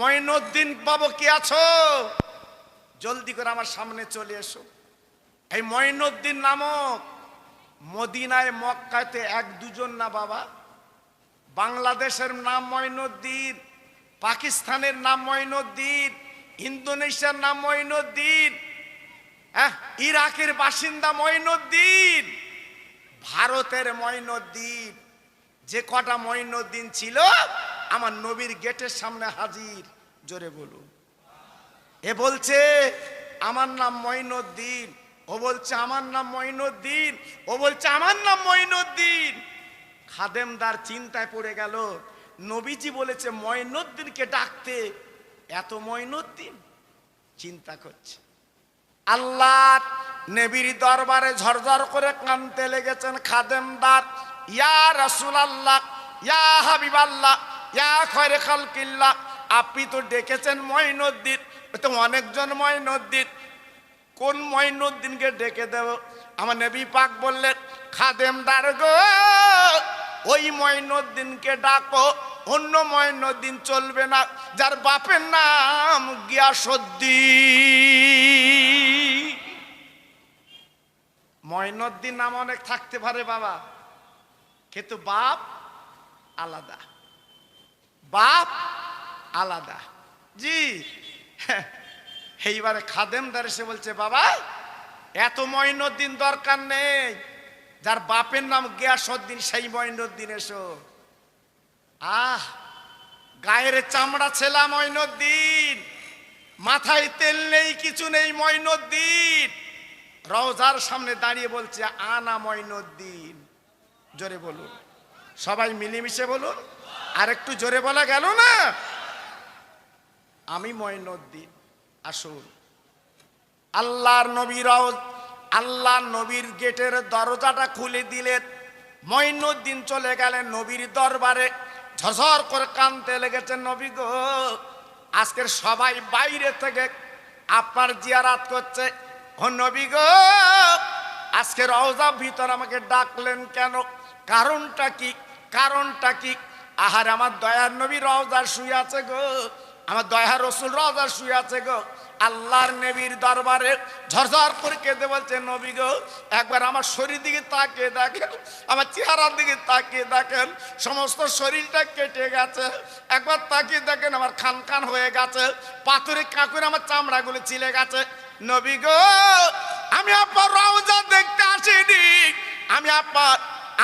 মঈনুদ্দিন বাবু কি আছো? জলদি করে আমার সামনে চলে এসো। এই মঈনুদ্দিন নামক মদিনায় মক্কাতে এক দুজন না বাবা, বাংলাদেশের নাম মঈনুদ্দিন, পাকিস্তানের নাম মঈনুদ্দিন, ইন্দোনেশিয়ার নাম মঈনুদ্দিন, ইরাকের বাসিন্দা মঈনুদ্দিন, ভারতের মঈনুদ্দিন। যে কটা মঈনুদ্দিন ছিল আমার নবীর গেটের সামনে হাজির। জোরে বলুন। এ বলছে আমার নাম মঈনুদ্দিন, ও বলছে আমার নাম মঈনুদ্দিন, ও বলছে আমার নাম মঈনুদ্দিন। খাদেমদার চিন্তায় পড়ে গেল, নবীজি বলেছে মঈনুদ্দিনকে ডাকতে, এত মঈনুদ্দিন। চিন্তা করছে। আল্লাহ নবীর দরবারে ঝরঝর করে কাঁদতে লেগেছেন খাদেমদার। ইয়া রাসূলুল্লাহ, ইয়া হাবিবাল্লাহ, ইয়া খায়রে খালকিল্লাহ, আপনি তো ডেকেছেন মঈনুদ্দিন, তো অনেকজন মঈনুদ্দিন, কোন মঈনুদ্দিনকে ডেকে দেব? আমার নবী পাক বললেন, খাদেমদার গো, ওই মঈনুদ্দিনকে ডাকো, অন্য মঈনুদ্দিন চলবে না, যার বাপের নাম গিয়াসউদ্দিন। মঈনুদ্দিন নাম অনেক থাকতে পারে বাবা, কিন্তু বাপ আলাদা, বাপ আলাদা। জি, এইবারে খাদেমদার এসে বলছে, বাবা এত মঈনুদ্দিন দরকার নেই, যার বাপের নাম গিয়াসউদ্দিন সেই মঈনুদ্দিন এসো। গায়ের চামড়া ছেলা মঈনুদ্দিন, মাথায় তেল নেই, কিছু নেই মঈনুদ্দিন, রওজার সামনে দাঁড়িয়ে বলছে আনা মঈনুদ্দিন। জোরে বলুন, সবাই মিলেমিশে বলুন, আর একটু জোরে বলা গেল না? আমি মঈনুদ্দিন। আসুন, আল্লাহর নবী আল্লাহর নবীর গেটের দরজাটা খুলে দিলেন। মঈনুদ্দিন চলে গেলেন নবীর দরবারে, ঝরঝর করে কাঁদতে লেগেছেন, নবী গো, আজকের সবাই বাইরে থেকে আপনার জিয়ারাত করছে, ও নবী গো, আজকে রওজা ভিতর আমাকে ডাকলেন কেন? কারণটা কি? কারণটা কি? আহার আমার দয়ার নবী রওজার শুয়ে আছে গো, আমার দয়ার রাসূল রওজার শুয়ে আছে গো। আল্লাহর নবীর দরবারে ঝরঝর করে কেঁদে বলছে, নবী গো, একবার আমার শরীর দিকে তাকিয়ে দেখেন, আমার চেহারার দিকে তাকিয়ে দেখেন, সমস্ত শরীরটা কেটে গেছে, একবার তাকিয়ে দেখেন, আমার খান খান হয়ে গেছে, পাথরে কাঁকুরে আমার চামড়াগুলো ছিলে গেছে। নবী গো, আমি আপনার রওজা দেখতে আসিনি,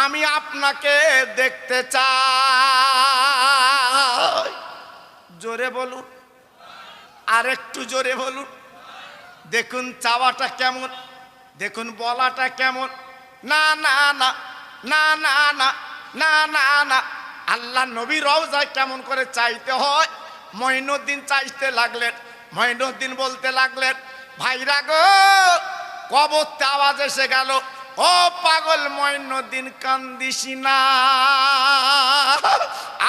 আমি আপনাকে দেখতে চাই। জোরে বলুন, আর একটু জোরে বলুন। দেখুন চাওয়াটা কেমন, দেখুন বলাটা কেমন। না না না না না না না না না, আল্লাহ নবী রওজায় কেমন করে চাইতে হয়। মঈনুদ্দিন চাইতে লাগলেন, মঈনুদ্দিন বলতে লাগলেন, ভাইরা গো, কবরতে আওয়াজ এসে গেল, ও পাগল মঈনুদ্দিন কান্দিস না,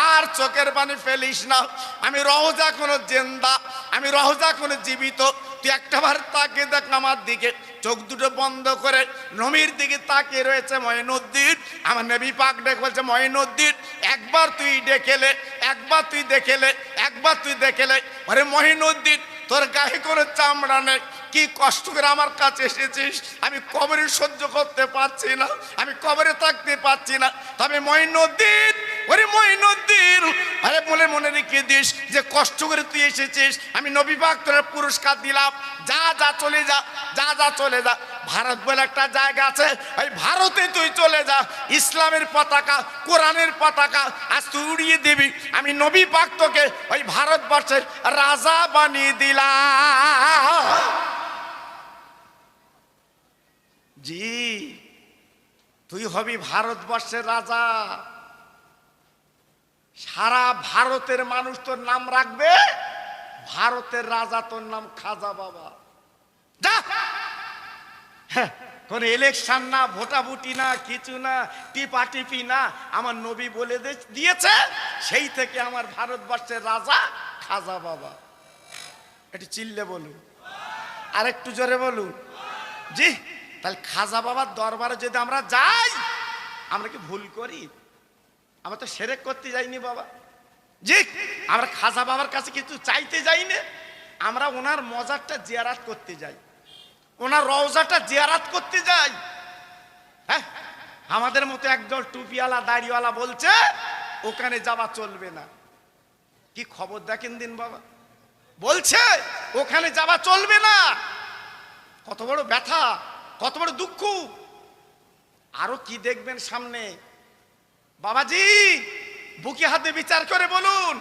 আর চোখের পানি ফেলিস না, আমি রওজা কোনো জিন্দা, আমি রওজা কোনো জীবিত, তুই একটাবার তাকিয়ে দেখ আমার দিকে। চোখ দুটো বন্ধ করে নবীর দিকে তাকিয়ে রয়েছে মঈনুদ্দিন। আমার নবী পাক ডেকে বলছে, মঈনুদ্দিন একবার তুই ডেকেলে, একবার তুই দেখেলে, একবার তুই দেখেলে। আরে মঈনুদ্দিন, তোর গায়ে কোনো চামড়া নেই, কি কষ্ট করে আমার কাছে এসেছিস, আমি কবরে সহ্য করতে পারছি না, আমি কবরে থাকতে পারছি না। তবে মঈনুদ্দিন, ওরে মঈনুদ্দিন, আরে বলে মনে রেখে দিস যে কষ্ট করে তুই এসেছিস, আমি নবী পাক তোর পুরস্কার দিলাম, যা যা চলে যা, যা যা চলে যা। ভারত বলে একটা জায়গা আছে, ওই ভারতে তুই চলে যা, ইসলামের পতাকা, কোরআনের পতাকা আজ তুই উড়িয়ে দিবি, আমি নবী পাক তোকে ওই ভারতবর্ষের রাজা বানিয়ে দিলাম। জি, তুই হবি ভারতবর্ষের রাজা, সারা ভারতের মানুষ তোর নাম রাখবে, ভারতের রাজা তোর নাম খাজা বাবা। যা, কোন ইলেকশন না, ভোটাভুটি না, কিছু না, টিপাটিপি না, আমার নবী বলে দিয়েছে, সেই থেকে আমার ভারতবর্ষের রাজা খাজা বাবা। একটু চিল্লে বলুন, আর একটু জোরে বলুন। জি, তাহলে খাজা বাবার দরবারে যদি আমরা যাই, আমরা কি ভুল করি? আমরা তো শিরক করতে যাইনি বাবা। জি, আমরা খাজা বাবার কাছে কিছু চাইতে যাই না, আমরা ওনার মজারটা জিয়ারাত করতে যাই, ওনার রওজাটা জিয়ারাত করতে যাই। হ্যাঁ, আমাদের মতো একদল টুপিওয়ালা দাড়িওয়ালা বলছে ওখানে যাওয়া চলবে না। কি খবর দেখেন দিন বাবা, বলছে ওখানে যাওয়া চলবে না। কত বড় ব্যথা, কত বড় দুঃখ। আরো কি দেখবেন সামনে বাবাজি, বুকে হাতে বিচার করে বলুন।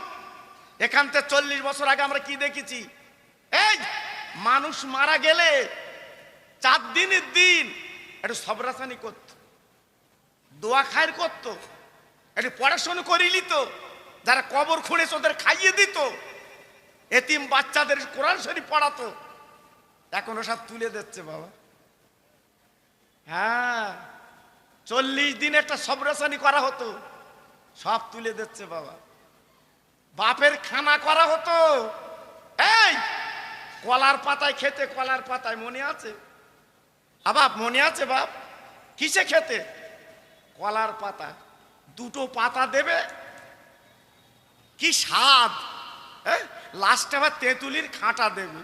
এখান থেকে 40 বছর আগে আমরা কি দেখেছি? এই মানুষ মারা গেলে 4 দিনের দিন একটু সবরাসানি করত, দোয়া খায়ের করত, একটু পড়াশোনা করে নিত, যারা কবর খুঁড়েছে ওদের খাইয়ে দিত, এতিম বাচ্চাদের কোরআন শরীফ পড়াতো। এখন সব তুলে দিচ্ছে বাবা। হ্যাঁ, 40 দিন একটা সবরাসানি করা হতো, সব তুলে দিচ্ছে বাবা। বাপের খানা করা হতো, এই কলার পাতায় খেতে, কলার পাতায়, মনে আছে? বাপ মনে আছে বাপ? কিসে খেতে? কলার পাতা, 2টো পাতা দেবে, কি স্বাদ। লাস্টে আবার তেঁতুলির খাঁটা দেবে,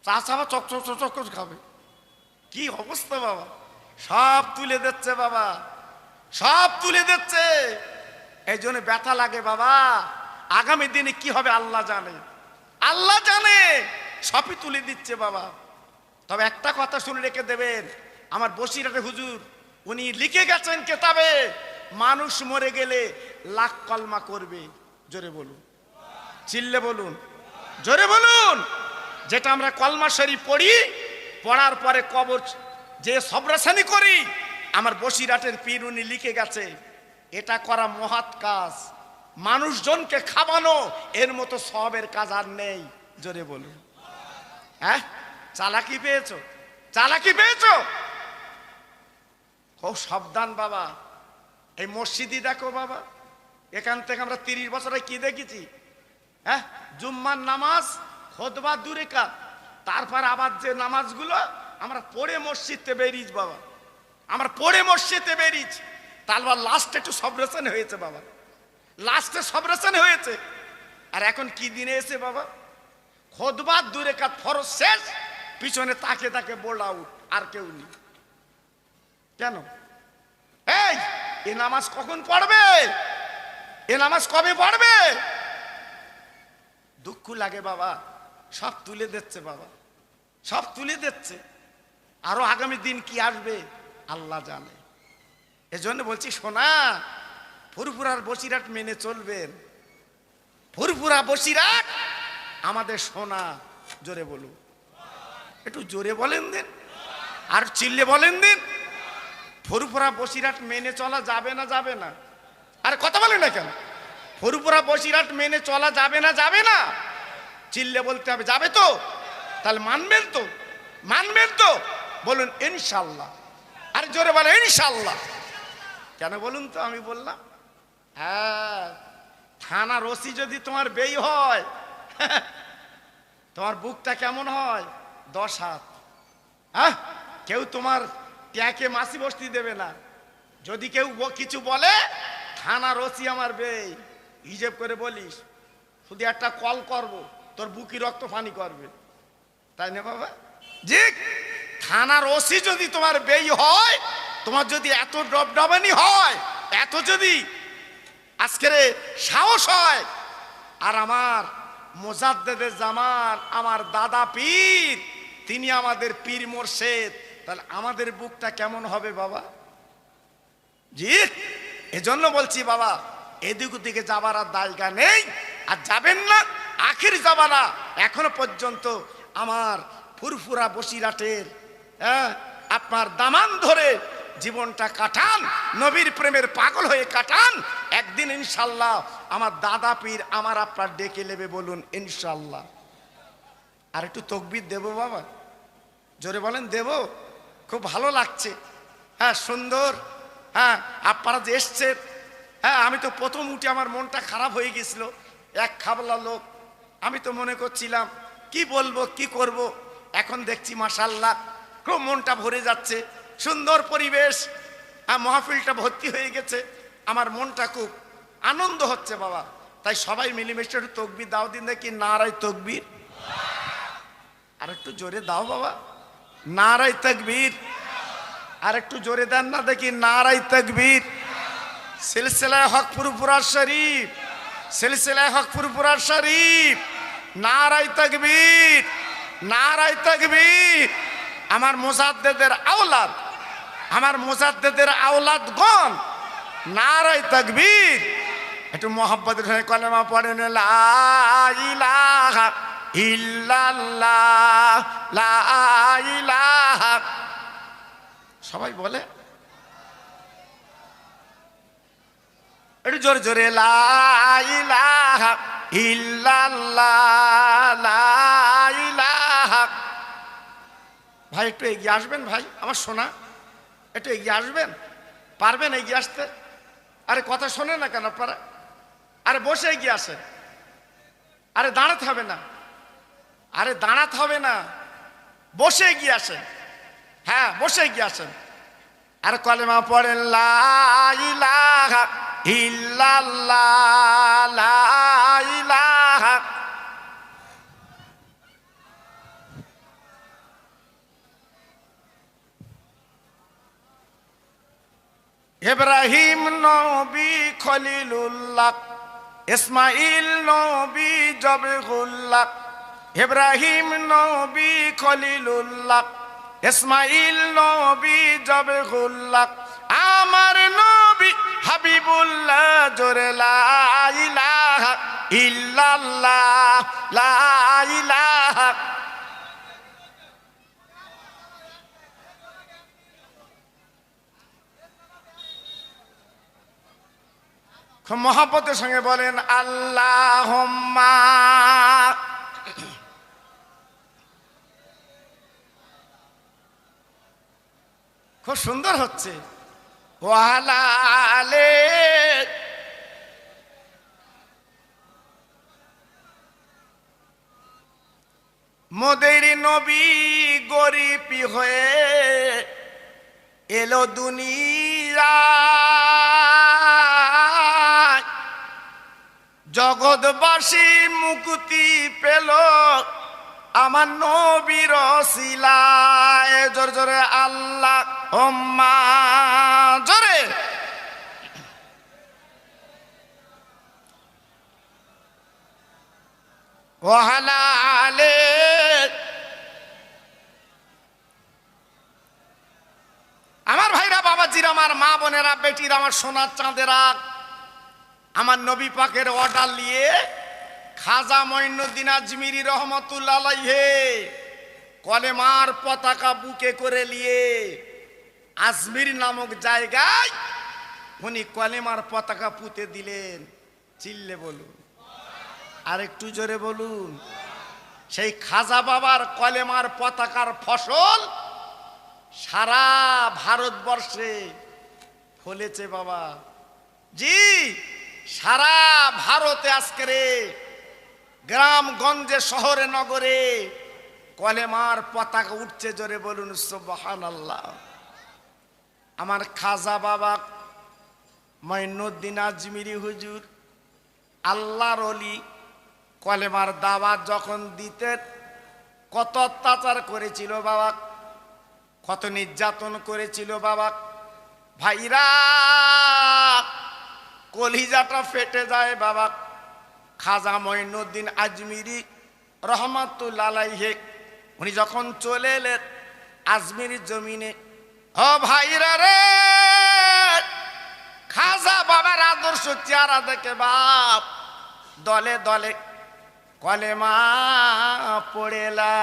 চাষ আবার চকচক চকচক খাবে। কি অবস্থা বাবা, সব তুলে দিচ্ছে বাবা, সব তুলে দিচ্ছে। এই জন্য ব্যথা লাগে বাবা। আগামী দিনে কি হবে আল্লাহ জানে, আল্লাহ জানে, সবই তুলে দিচ্ছে বাবা। তবে একটা কথা শুনে রেখে দেবেন, আমার বসিরহাটের হুজুর উনি লিখে গেছেন কেতাবে, মানুষ মরে গেলে লাখ কলমা করবে। জোরে বলুন, চিল্লে বলুন, জোরে বলুন। যেটা আমরা কলমা শরীফ পড়ি, পড়ার পরে কবর যে সবরাসানি করি, আমার বসিরহাটের পীর উনি লিখে গেছে, এটা করা মহৎ কাজ। মানুষজনকে খাওয়ানো এর মতো সবের কাজ আর নেই। জোরে বলুন। হ্যাঁ, চালাকি পেয়েছো, চালাকি পেয়েছো। খুব সাবধান বাবা। এই মসজিদই দেখো বাবা, এখান থেকে আমরা 30 বছরে কি দেখেছি? হ্যাঁ, জুম্মার নামাজ, খুতবা 2 রাকাত, তারপর আবার যে নামাজগুলো আমরা পড়ে মসজিদে বেরিয়েছি বাবা, আমরা পড়ে মসজিদে বেরিয়েছি। তারপর লাস্টে একটু সবরেশন হয়েছে বাবা, লাস্টে সবরেশন হয়েছে। আর এখন কি দিনে এসে বাবা, খুতবা 2 রাকাত ফরজ শেষ, পিছনে তাকে তাকে বোল্ড আউট, আর কেউ নেই। কেন? এই নামাজ কখন পড়বে? এ নামাজ কবে পড়বে? দুঃখ লাগে বাবা। সব তুলে দিচ্ছে বাবা, সব তুলে দিচ্ছে। আরো আগামী দিন কি আসবে আল্লাহ জানে। এজন্য বলছি সোনা, ফুরফুরার বসিরহাট মেনে চলবেন। ফুরফুরা বসিরহাট আমাদের সোনা। জোরে বলুন, একটু জোরে বলেন দিন, আর চিল্লে বলেন দিন। ফুরফুরা বসিরহাট মেনে চলা যাবে না? যাবে না? আরে কথা বলেন না কেন? ফুরফুরা বসিরহাট মেনে চলা যাবে না? যাবে না? চিল্লে বলতে হবে, যাবে তো? তাহলে মানবেন তো? মানবেন তো? বলুন ইনশাল্লাহ। আরে জোরে বলেন ইনশাল্লাহ। কেন বলুন তো? আমি বললাম, হ্যাঁ, থানার ওসি যদি তোমার বেই হয়, তোমার বুকটা কেমন হয়? 10 হাত। হ্যাঁ, কেউ তোমার ট্যাকে মাসি বস্তি দেবে না। যদি কেউ কিছু বলে, থানার ওসি আমার বেই, হিসেব করে বলিস, শুধু একটা কল করব, তোর বুকি রক্ত পানি করবে। তাই না বাবা? জি, থানার ওসি যদি তোমার বেই হয়, তোমার যদি এত ডবডবানি হয়, এত যদি আজকের সাহস হয়, আর আমার মুজাদ্দেদে জামান, আমার দাদা পীর, তিনি আমাদের পীর মোর্শেদ, তাহলে আমাদের বুকটা কেমন হবে বাবা? জি, এজন্য বলছি বাবা, এদিক ওদিকে যাবার আর জায়গা নেই, আর যাবেন না। আখির জামানা এখনো পর্যন্ত আমার ফুরফুরা বসিরহাটের আপনার দামান ধরে জীবনটা কাটান, নবীর প্রেমের পাগল হয়ে কাটান। একদিন ইনশাল্লাহ আমার দাদা পীর আমার আপনার ডেকে নেবে। বলুন ইনশাল্লাহ। আর একটু তকবীর দেব বাবা, জোরে বলেন দেব। খুব ভালো লাগছে। হ্যাঁ, সুন্দর। হ্যাঁ, আপনারা যে এসছেন, হ্যাঁ, আমি তো প্রথম উঠে আমার মনটা খারাপ হয়ে গেছিল। এক খাবলা লোক, আমি তো মনে করছিলাম কি বলবো কি করব। এখন দেখছি মাশাআল্লাহ খুব মনটা ভরে যাচ্ছে, সুন্দর পরিবেশ, মাহফিলটা ভর্তি হয়ে গেছে, আমার মনটা খুব আনন্দ হচ্ছে বাবা। তাই সবাই মিলেমিশে একটু তকবির দাও দিন দেখি, নারাই তকবীর। আর একটু জোরে দাও বাবা, নারাই তকবীর। আর একটু জোরে দেন না দেখি, নারাই তকবীর। সিলসিলায়ে হকপুর পুরা শরীফ, সিলসিলায়ে হকপুর পুরা শরীফ, নারাই তকবীর, নারাই তকবীর। আমার মুজাদ্দিদের আওলাদ, আমার মুজাদ্দিদের আওলাদগণ, নারাই তকবীর। একটু মোহাব্বতের সঙ্গে কলেমা পড়েন, লা ইলাহা ইল্লাল্লাহ, লা ইলাহা। সবাই বলে একটু জোরে জোরে, লা ইলাহা ইল্লাল্লাহ, লা ইলাহা। ভাই একটু এগিয়ে আসবেন, ভাই আমার সোনা, একটু এগিয়ে আসবেন, পারবেন এগিয়ে আসতে? আরে কথা শোনে না কেন আপনারা? আরে বসে এগিয়ে আসেন, আরে দাঁড়াতে হবে না, আরে দাঁড়াতে হবে না, বসে এগিয়ে আসেন। হ্যাঁ বসে এগিয়ে আসেন। আর কলেমা পড়েন, লা ইলাহা ইল্লাল্লাহ, লা ইলাহা। ইব্রাহিম নবী খলিলুল্লাহ, ইসমাইল নবী জবহুল্লাহ। ইব্রাহিম নবী খলিলুল্লাহ, ইসমাইল নবী জবহুল্লাহ। আমার নবী হাবিবুল্লাহ, জোরে লা ইলাহা ইল্লাল্লাহ, লা ইলাহা। খুব মহব্বতের সঙ্গে বলেন, আল্লাহুম্মা। খুব সুন্দর হচ্ছে। ওয়ালা আলে। মোদের নবী গরিবী হয়ে এলো দুনিয়া, জগৎবাসী মুক্তি পেল আমার নবীর ওসিলায়। জোরে জোরে আল্লাহুম্মা, জোরে। ওয়ালা আলে। আমার ভাইরা, বাবাজিরা, আমার মা বোনেরা, বেটিরা, আমার সোনার চাঁদেরা, আমার নবী পাকের অর্ডার নিয়ে খাজা মঈনুদ্দিন আজমিরি রহমতুল্লাহ আলাইহি কলেমার পতাকা বুকে করে নিয়ে আজমির নামক জায়গায় উনি কলেমার পতাকা পুঁতে দিলেন। চিল্লে বলুন, আর একটু জোরে বলুন। সেই খাজা বাবার কলেমার পতাকার ফসল সারা ভারতবর্ষে ফলেছে বাবা। জি, সারা ভারতে আজকের গ্রামগঞ্জে, শহরে, নগরে কলেমার পতাকা উঠছে। জোরে বলুন সুবহানাল্লাহ। আমার খাজা বাবা মঈনুদ্দিন আজমিরি হুজুর, আল্লাহর ওলি, কলেমার দাওয়াত যখন দিতেন কত অত্যাচার করেছিল বাবা, কত নির্যাতন করেছিল বাবা। ভাইরা, কলিজাটা ফেটে যায় বাবা। খাজা মঈনুদ্দিন আজমিরি রহমাতুল্লাহ আলাইহি উনি যখন চলে এলেন আজমিরি জমিনে, ও ভাইরা রে, খাজা বাবার আদর্শ চেহারা দেখে বাপ দলে দলে কলেমা পড়েলা।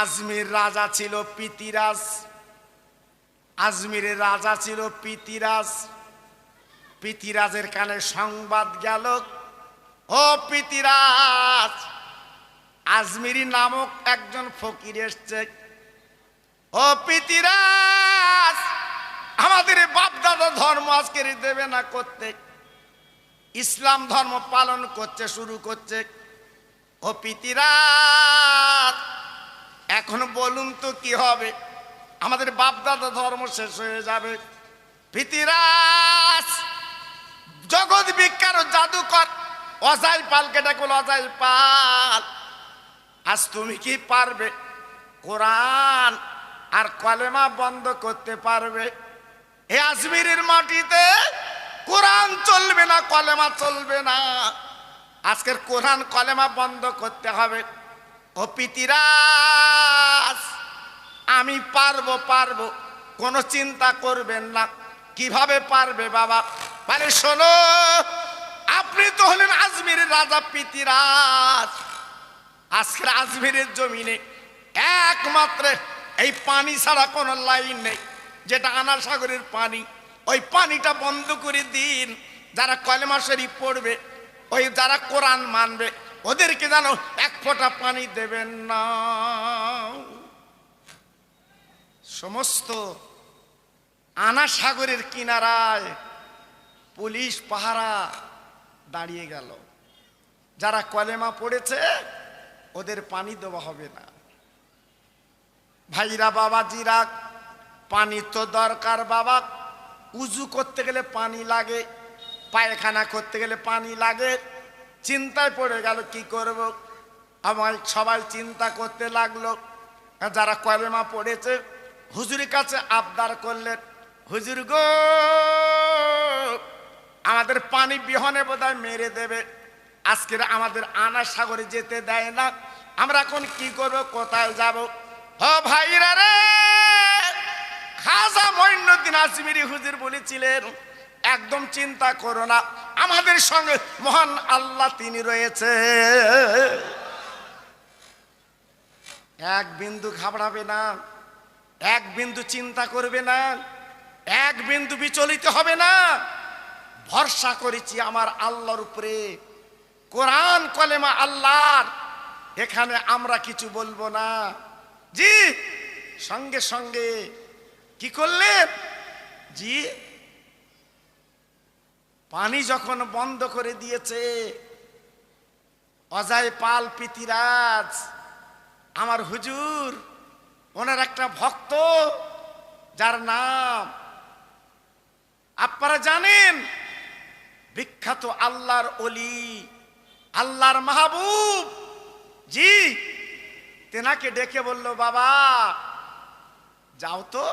আজমির রাজা ছিল পিতিরাজ, আজমিরের রাজা ছিল পিতিরাজ। পিতিরাজের কানে সংবাদ গেল, ও পিতিরাজ, আজমিরি নামক একজন ফকির এসছে। ও পিতিরাজ, আমাদের বাপ দাদা ধর্ম আজকে দেবে না করতে, ইসলাম ধর্ম পালন করতে শুরু করছে। ও পিতিরাজ, এখন বলুন তো কি হবে? আমাদের বাপ দাদা ধর্ম শেষ হয়ে যাবে। পৃথিরাজ জগৎ বিখ্যাত জাদুকর অজয় পালকে ডাকল, অজয় পাল আজ তুমি কি পারবে কোরআন আর কলেমা বন্ধ করতে পারবে? এই আজমিরের মাটিতে কোরআন চলবে না, কলেমা চলবে না। আজকের কোরআন কলেমা বন্ধ করতে হবে। ও পৃথিরাজ আমি পারবো, কোনো চিন্তা করবেন না। কিভাবে পারবে বাবা? মানে শোনো, আপনি তো হলেন আজমিরের রাজা পৃথিরাজ। আজকের আজমিরের জমিনে একমাত্র এই পানি ছাড়া কোনো লাইন নেই, যেটা আনা সাগরের পানি। ওই পানিটা বন্ধ করে দিন। যারা কলেমা শরীফ পড়বে, ওই যারা কোরআন মানবে, ওদেরকে যেন এক ফোঁটা পানি দেবেন না। সমস্ত আনা সাগরের কিনারায় পুলিশ পাহারা দাঁড়িয়ে গেল। যারা কলেমা পড়েছে ওদের পানি দেওয়া হবে না। ভাইরা বাবাজিরা, পানি তো দরকার বাবা। উজু করতে গেলে পানি লাগে, পায়খানা করতে গেলে পানি লাগে। চিন্তায় পড়ে গেল কি করব। আমার সবাই চিন্তা করতে লাগলো। যারা কলেমা পড়েছে হুজুরের কাছে আবদার করলেন, হুজুর গো আমাদের পানি বিহনে বোধহয় মেরে দেবে, আজকের আমাদের আনা সাগরে যেতে দেয় না, আমরা এখন কি করব, কোথায় যাব? ও ভাইরা রে, খাজা মঈনুদ্দিন আজমিরি হুজুর বলেছিলেন একদম চিন্তা করো না, আমাদের সঙ্গে মহান আল্লাহ তিনি রয়েছে। এক বিন্দু ঘাবড়াবে না, এক বিন্দু চিন্তা করবে না, এক বিন্দু বিচলিত হবে না। ভরসা করেছি আমার আল্লাহর উপরে, কোরআন কলেমা আল্লাহর, এখানে আমরা কিছু বলবো না। জি সঙ্গে সঙ্গে কি করলেন? জি পানি যখন বন্ধ করে দিয়েছে, অজয় পাল পৃথিরাজ আমার হুজুর, ওনার একটা ভক্ত যার নাম আপনারা জানেন, বিখ্যাত আল্লাহর ওলি, আল্লাহর মাহবুব, জি তেনাকে ডেকে বলল, বাবা যাও তো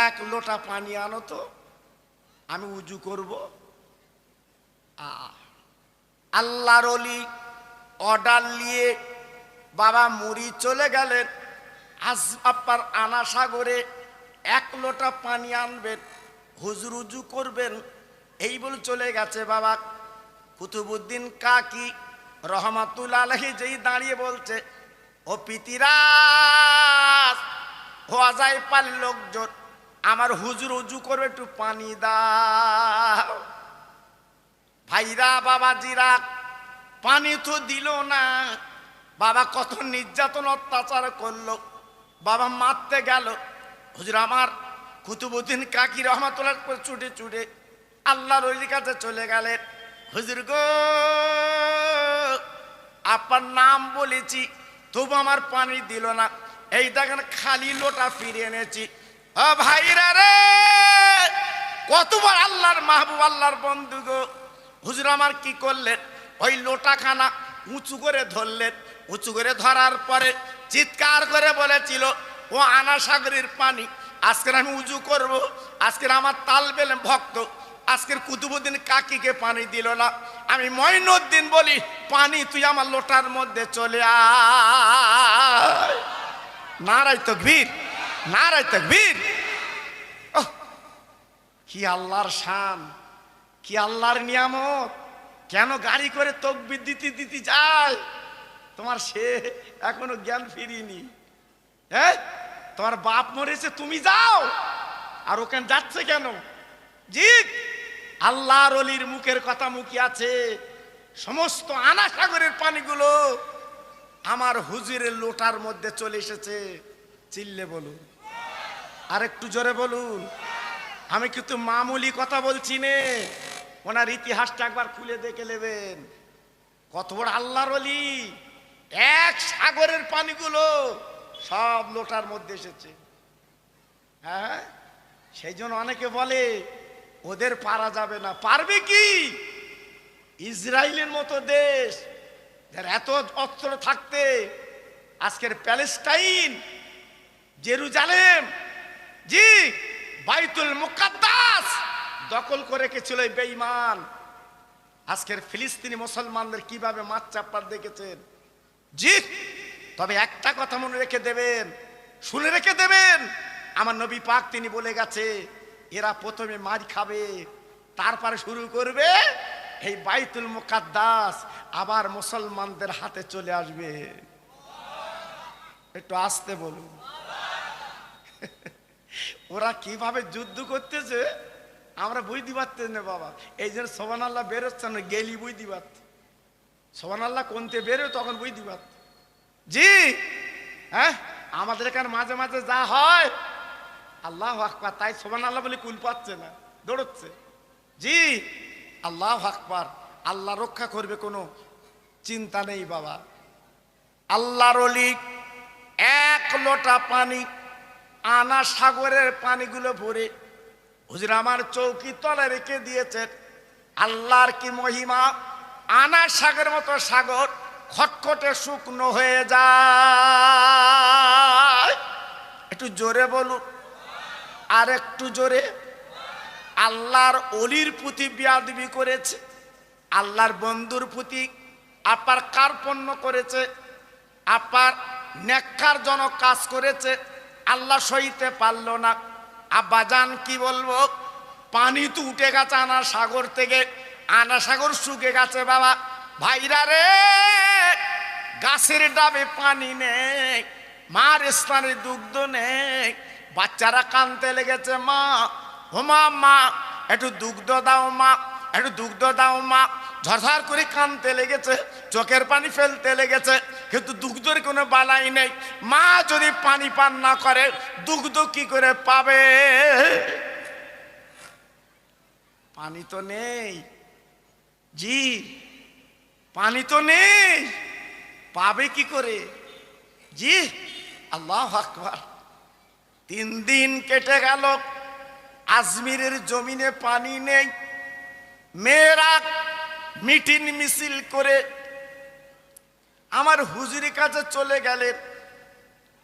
এক লোটা পানি আনো তো, আমি উজু করব। আল্লাহর ওলি অর্ডার নিয়ে বাবা মুড়ি চলে গেলেন। আজ আপনার আনা সাগরে এক লোটা পানি আনবেন, হুজুর উজু করবেন, এই বলে চলে গেছে। বাবা কুতুবউদ্দিন কাকি রহমাতুল্লাহ আলাইহি যেই দাঁড়িয়ে বলছে, ও পৃথিরাজ, ও অজয় পাল লোকজন, আমার হুজুর উজু করবে, একটু পানি দাও। ভাইরা বাবাজিরা, পানি তো দিল না। বাবা কত নির্যাতন অত্যাচার করলো, বাবা মারতে গেল। হুজুর আমার কুতুবউদ্দিন কাকি রহমাতুল্লাহ ছুটে ছুটে আল্লাহর ওলির কাছে চলে গেলেন। হুজুর গো আপনার নাম বলেছি, তবু আমার পানি দিল না, এই দেখেন খালি লোটা ফিরে এনেছি। ও ভাইরা রে, কতবার আল্লাহর মাহবুব, আল্লাহর বন্ধু গো। হুজুর আমার কি করলেন? ওই লোটাখানা উঁচু করে ধরলেন। উঁচু করে ধরার পরে চিৎকার করে বলেছিল, ও আনা সাগরের পানি, আজকের আমি উজু করব, আজকের আমার তালবেল ভক্ত আজকের কুতুবউদ্দিন কাকিকে পানি দিল না, আমি মঈনুদ্দিন বলি, পানি তুই আমার লোটার মধ্যে চলে আয়। নারায়ে তাকবীর, নারায়ে তাকবীর। কি আল্লাহর শান, কি আল্লাহর নিয়ামত। কেন গাড়ি করে তাকবীর দিতে দিতে যায়? তোমার সে এখনো জ্ঞান ফিরিনি। হ্যাঁ, তোমার বাপ মরেছে, তুমি যাও, আর ওখানে যাচ্ছে কেন? জি আল্লাহর ওলির মুখের কথা মুখে আছে। সমস্ত আনা সাগরের পানিগুলো আমার হুজুরের লোটার মধ্যে চলে এসেছে। চিল্লে বলুন, আর একটু জোরে বলুন। আমি কিন্তু মামুলি কথা বলছি নে, ওনার ইতিহাসটা একবার খুলে দেখে নেবেন। কত বড় আল্লাহর ওলি, এক সাগরের পানিগুলো সব লোটার মধ্যে এসেছে। হ্যাঁ, সেই জন্য অনেকে বলে ওদের পারা যাবে না। পারবে কি? ইসরায়েলের মতো দেশ, যার এত অস্ত্র থাকতে আজকের প্যালেস্টাইন, জেরুজালেম, জি বাইতুল মুকাদ্দাস দখল করে রেখেছিল এই বেঈমান। আজকের ফিলিস্তিনি মুসলমানদের কিভাবে মাছ চাপার দেখেছেন। জি, তবে একটা কথা মনে রেখে দেবেন, শুনে রেখে দেবেন, আমার নবী পাক তিনি বলে গেছে এরা প্রথমে মার খাবে, তারপরে শুরু করবে এই বাইতুল মুকাদ্দাস আবার মুসলমানদের হাতে চলে আসবে। একটু আসতে বলুন। ওরা কিভাবে যুদ্ধ করতেছে আমরা বুঝতে পারতেন না বাবা। এই যে সুবহানাল্লাহ বেরোচ্ছে না, গেলি বুঝতে পারত, সুবহানাল্লাহ কোনতে বেরো তখন বুঝতে পারত। জি হ্যাঁ, আমাদের এখানে মাঝে মাঝে যা হয় আল্লাহু আকবার, তাই সুবহানাল্লাহ বলে কুল পাচ্ছে না, দৌড়চ্ছে। জি আল্লাহু আকবার, আল্লাহ রক্ষা করবে, কোনো চিন্তা নেই বাবা। আল্লাহর ওলি এক লোটা পানি আনা সাগরের পানিগুলো ভরে হুজুর আমার চৌকি তলে রেখে দিয়েছেন। আল্লাহর কি মহিমা, আনা সাগরের মতো সাগর খটখটে শুকনো হয়ে যায়। একটু জোরে বলুন, আর একটু জোরে। আল্লাহর অলির প্রতি বেয়াদবি করেছে, আল্লাহর বন্ধুর প্রতি আপার কার্পণ্য করেছে, আপার নেককারজনক কাজ করেছে, আল্লাহ সইতে পারল না। আব্বাজান কি বলবো, পানি তো উঠে গেছে আনা সাগর থেকে, আনা সাগর শুকে গেছে বাবা। ভাইরা রে, গাছের ডাবে পানি নেই, মার স্থানে দুগ্ধ নেই, বাচ্চারা কানতে লেগেছে, মা ও মা, মা একটু দুগ্ধ দাও মা, একটু দুগ্ধ দাও মা। ঝরঝর করে কানতে লেগেছে, চোখের পানি ফেলতে লেগেছে, কিন্তু দুগ্ধের কোনো বালাই নেই। মা যদি পানি পান না করে দুগ্ধ কি করে পাবে? পানি তো নেই। জি পানি তো নেই, পাবে কি করে? জি আল্লাহু আকবার। 3 দিন কেটে গেল, আজমিরের জমিনে পানি নেই। মেয়েরা মিটিং মিছিল করে আমার হুজুরের কাছে চলে গেলেন।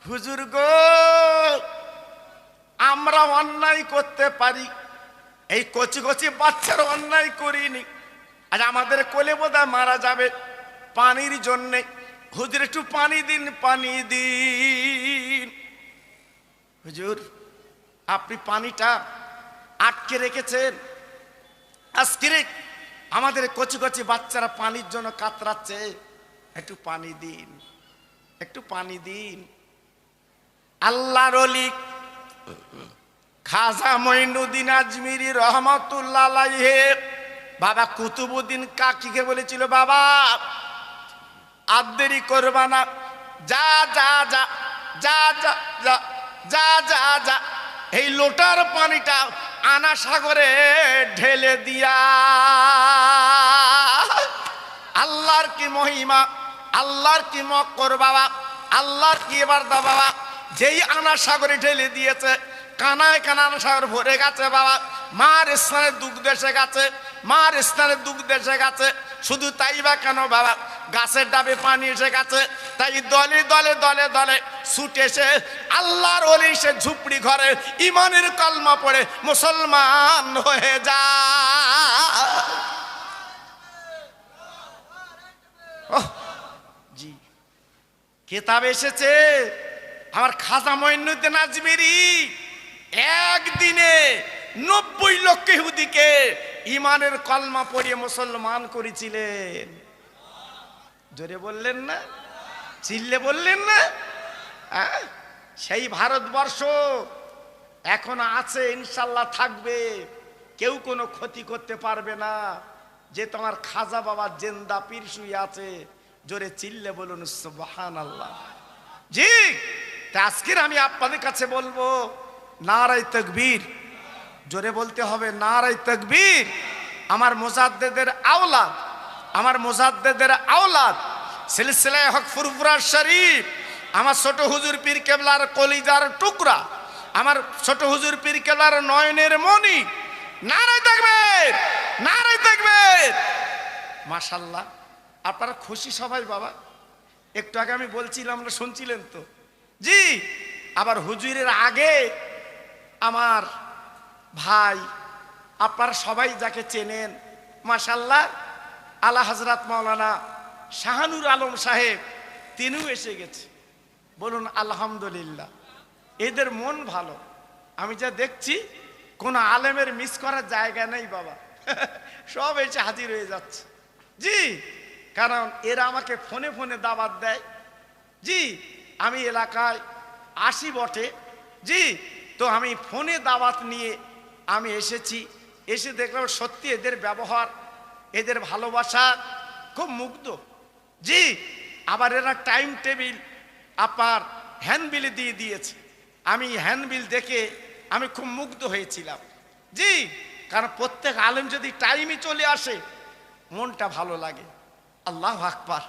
হুজুর গো, আমরা অন্যায় করতে পারি, এই কচি কচি বাচ্চারা অন্যায় করিনি, আর আমাদের কোলে বোধহয় মারা যাবে পানির জন্যে। হুজুর একটু পানি দিন, পানি দিন। হুজুর আপনি পানিটা আটকে রেখেছেন, আজকে আমাদের কচি কচি বাচ্চারা পানির জন্য কাতরাচ্ছে, একটু পানি দিন, একটু পানি দিন। আল্লাহর ওলি খাজা মঈনুদ্দিন আজমিরি রহমাতুল্লাহ আলাইহি বাবা কুতুবউদ্দিন কাকিকে বলেছিল, বাবা আর দেরি করবা না, যা যা যা যা যা যা যা যা যা এই লোটার পানিটা আনা সাগরে ঢেলে দিয়া। আল্লাহর কি মহিমা, আল্লাহর কি মক্কর বাবা, আল্লাহর কি এবার দা বাবা। যেই আনা সাগরে ঢেলে দিয়েছে, কানায় কানা আনা সাগর ভরে গেছে বাবা। মার স্থানে দুগ্ধ এসে গেছে, মার স্থানে দুগ্ধ এসে গেছে। শুধু তাই বা কেন বাবা, গাছের ডাবে পানি এসে গেছে, তাই দলে দলে দলে দলে ছুটে এসে আল্লাহর ওলি সে ঝুপড়ি ঘরে ইমানের কলমা পড়ে মুসলমান হয়ে যায়। জি কেতাব এসেছে, আমার খাজা মঈনুদ্দিন আজমিরি একদিনে 90 লক্ষ ইহুদিকে ইমানের কলমা পড়িয়ে মুসলমান করেছিলেন। জোরে বললেন না, চিল্লে বললেন না? সেই ভারতবর্ষ এখনো আছে, ইনশাল্লাহ থাকবে, কেউ কোনো ক্ষতি করতে পারবে না। যে তোমার খাজা বাবা জিন্দা পীর শুয়ে আছে, জোরে চিল্লে বলুন সুবহানাল্লাহ। জি আজকের আমি আপনাদের কাছে বলবো, নারায়ে তাকবীর, জোরে বলতে হবে নারায়ে তাকবীর। আমার মুজাদ্দিদের আওলাদ, আমার মুজাদ্দিদের আওলাদ সিলসিলায়ে হক ফুরফুরা শরীফ, আমার ছোট হুজুর পীর কেবলার কলিজার টুকরা আমার ছোট হুজুর পীর কেবলার নয়নের মণি, নারায়ে তাকবীর, নারায়ে তাকবীর। মাশাআল্লাহ, আপনারা খুশি সবাই বাবা? একটু আগে আমি বলছিলাম, আমরা শুনছিলেন তো? জি। আবার হুজুরের আগে আমার ভাই, আপনারা সবাই যাকে চেনেন মাশাআল্লাহ, আলা হযরত মাওলানা শাহানুর আলম সাহেব, তিনিও এসে গেছে। বলুন আলহামদুলিল্লাহ। এদের মন ভালো, আমি যা দেখছি কোন আলেমের মিস করার জায়গা নেই বাবা। সব এসে হাজির হয়ে যাচ্ছে। জি, কারণ এরা আমাকে ফোনে ফোনে দাওয়াত দেয়। জি, আমি এলাকায় আসি বটে। জি, তো আমি ফোনে দাওয়াত নিয়ে আমি এসেছি। এসে দেখলাম সত্যি এদের ব্যবহার, এদের ভালোবাসা খুব মুগ্ধ। জি, আবার এরা টাইম টেবিল আপনার হ্যান্ডবিলে দিয়ে দিয়েছে। আমি হ্যান্ডবিল দেখে আমি খুব মুগ্ধ হয়েছিলাম। জি, কারণ প্রত্যেক আলেম যদি টাইমে চলে আসে মনটা ভালো লাগে। আল্লাহু আকবার।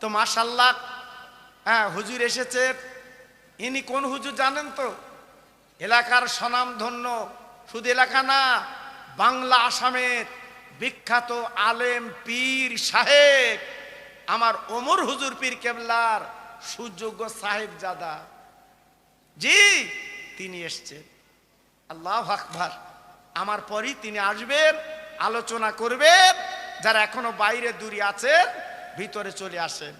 তো মাশাআল্লাহ, হ্যাঁ, হুজুর এসেছে। ইনি কোন হুজুর জানেন তো? এলাকার স্বনামধন্য, শুধু এলাকা না, বাংলা আসামের বিখ্যাত আলেম পীর সাহেব আমার ওমর হুজুর পীর কেবলার সুযোগ্য সাহেবজাদা। জি, তিনি এসছেন। আল্লাহু আকবার। আমার পরই তিনি আসবেন, আলোচনা করবেন। যারা এখনো বাইরে দূরে আছেন ভিতরে চলে আসেন,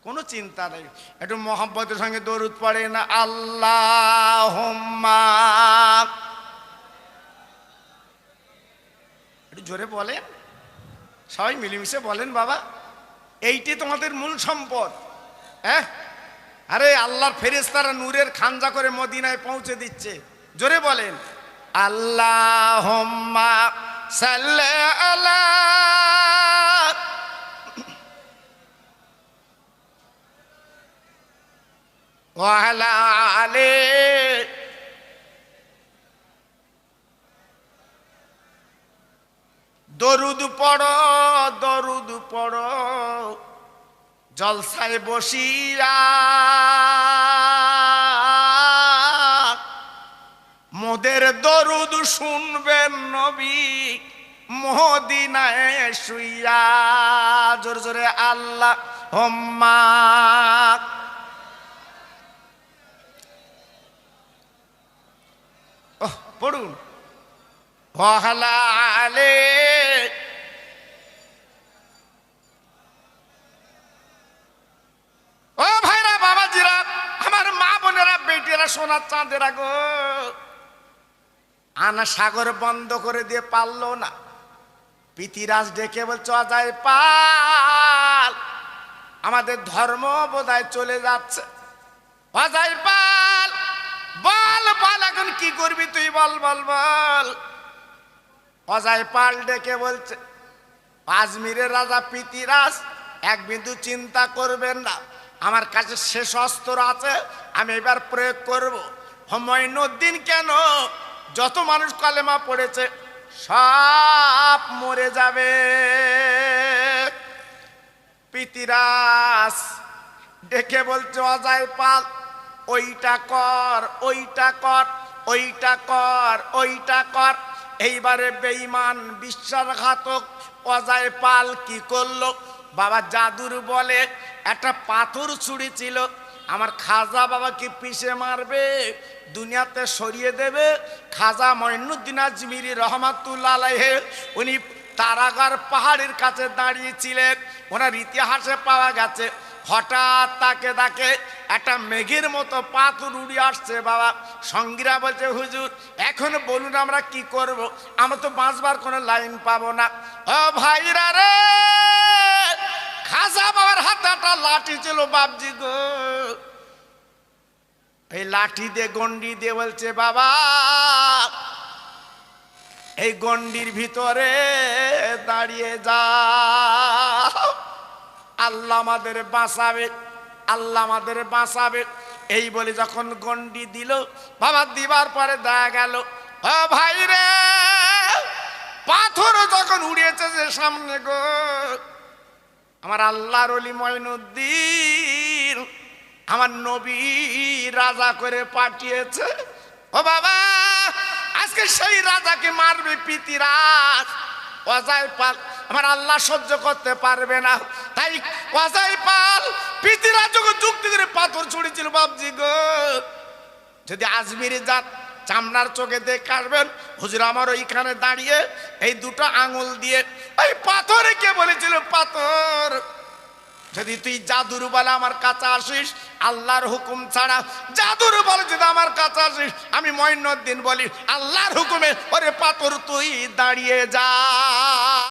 কোনো চিন্তা নেই। একটু মোহাম্মতের সঙ্গে দরুদ পড়েন, আল্লাহুম্মা। একটু জোরে বলেন, সবাই মিলেমিশে বলেন বাবা। এইটি তোমাদের মূল সম্পদ। হ্যাঁ, আরে আল্লাহর ফেরেশতারা নূরের খানজা করে মদিনায় পৌঁছে দিচ্ছে। জোরে বলেন, আল্লাহুম্মা সাল্লি আলা ওয়া আলা আলি দরুদ পড়ো, দরুদ পড়ো জলসায় বসিয়া, মোদের দরুদ শুনবেন নবী মদিনায় শুইয়া। জোরে জোরে আল্লাহুম্মা। পড়ুন, ওয়া আলা আলি। ও ভাইরা, বাবাজিরা, আমার মা বোনেরা, বেটিরা, সোনার চাঁদেরা গো, আনা সাগর বন্ধ করে দিয়ে পারলো না। পিতিরাজ ডেকে বলছে, অজয় পাল, আমাদের ধর্ম বোধহয় চলে যাচ্ছে। অজয় পাল, বল বল, এখন কি করবি তুই, বল বল বল। অজয় পাল ডেকে বলছে, আজমিরের রাজা পিতিরাজ, এক বিন্দু চিন্তা করবেন না, আমার কাছে শেষ অস্ত্র আছে, আমি এবার প্রয়োগ করব। হুমায়ুনুদ্দিন কেন, যত মানুষ কালেমা পড়েছে সব মরে যাবে। পিতিরাজ ডেকে বলছে, অজয় পাল, ওইটা কর, ওইটা কর, ওইটা কর, ওইটা কর। এইবারে বেঈমান বিশ্বাসঘাতক অজয় পাল কি করলো? বাবা জাদুর বলে একটা পাথর ছুঁড়েছিল, আমার খাজা বাবাকে পিষে মারবে, দুনিয়াতে সরিয়ে দেবে। খাজা মঈনুদ্দিন আজমিরি রহমাতুল্লাহ আলাইহি, উনি তারাগার পাহাড়ের কাছে দাঁড়িয়েছিলেন। ওনার ইতিহাসে পাওয়া গেছে, হঠাৎ তাকে তাকে একটা মেঘের মতো পাথর উড়ে আসছে। বাবা সঙ্গীরা বলছে, হুজুর এখন বলুন আমরা কি করব, আমরা তো বাঁচবার কোনো লাইন পাবো না। ও ভাইরা রে, খাজা বাবার হাতে একটা লাঠি ছিল বাপজি গো, এই লাঠি দিয়ে গন্ডি দিয়ে বলছে, বাবা এই গন্ডির ভিতরে দাঁড়িয়ে যা, আল্লাহ আমাদের বাঁচাবে, আল্লাহ আমাদের বাঁচাবে। এই বলে যখন গন্ডি দিল, বাবা দিবার পরে দেখা গেল, ও ভাই রে, পাথর যখন উড়িয়েছে যে সামনে গো, আমার আল্লাহর ওলি মঈনুদ্দিন আমার নবী রাজা করে পাঠিয়েছে, ও বাবা, আজকে সেই রাজাকে মারবে পিতিরাজ অজয় পাল, আমার আল্লাহ সহ্য করতে পারবে না। তাই অজয় পাল পিতিরাজ যখন যুক্তি করে পাথর ছুড়েছিল, বাবজি গো যদি আজমিরে যান চামড়ার চোখে দেখে কাটবেন, হুজুর আমার ওইখানে দাঁড়িয়ে এই দুটো আঙুল দিয়ে এই পাথরে কে বলেছিল পাথর, যদি তুই জাদুর বলে আমার কাছে আসিস আল্লাহর হুকুম ছাড়া, জাদুর বলে যদি আমার কাছে আসিস, আমি মঈনুদ্দিন বলি আল্লাহর হুকুমে ওরে পাথর তুই দাঁড়িয়ে যা।